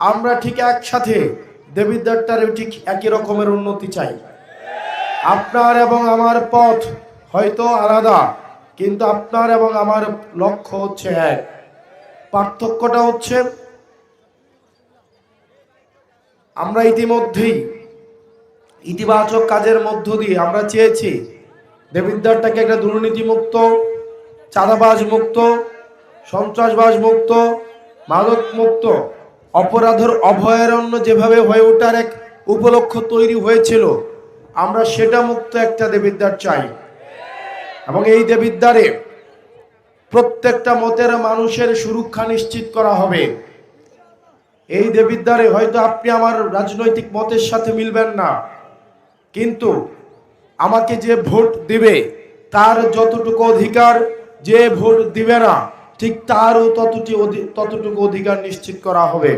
আমরা ঠিক একসাথে দেবিদ্বারটার ঠিক একই রকমের উন্নতি চাই। আপনার এবং আমার পথ হয়তো আলাদা, কিন্তু আপনার এবং আমার লক্ষ্য হচ্ছে এক। পার্থক্যটা হচ্ছে আমরা ইতিমধ্যেই ইতিবাচক কাজের মধ্য দিয়ে আমরা চেয়েছি দেবিদ্বারটাকে একটা দুর্নীতিমুক্ত, চাঁদাবাজ মুক্ত, সন্ত্রাসবাজ মুক্ত, মাদক মুক্ত, অপরাধের অভয়ারণ্য যেভাবে হয়ে ওঠার এক উপলক্ষ তৈরি হয়েছিল, আমরা সেটা মুক্ত একটা দেবিদ্বার চাই। এবং এই দেবিদ্বারে প্রত্যেকটা মতের মানুষের সুরক্ষা নিশ্চিত করা হবে। এই দেবিদ্বারে হয়তো আপনি আমার রাজনৈতিক মতের সাথে মিলবেন না, কিন্তু আমাকে যে ভোট দিবে তার যতটুকু অধিকার যে ভোট দিবে না ঠিক তারও ততটুকু অধিকার নিশ্চিত করা হবে।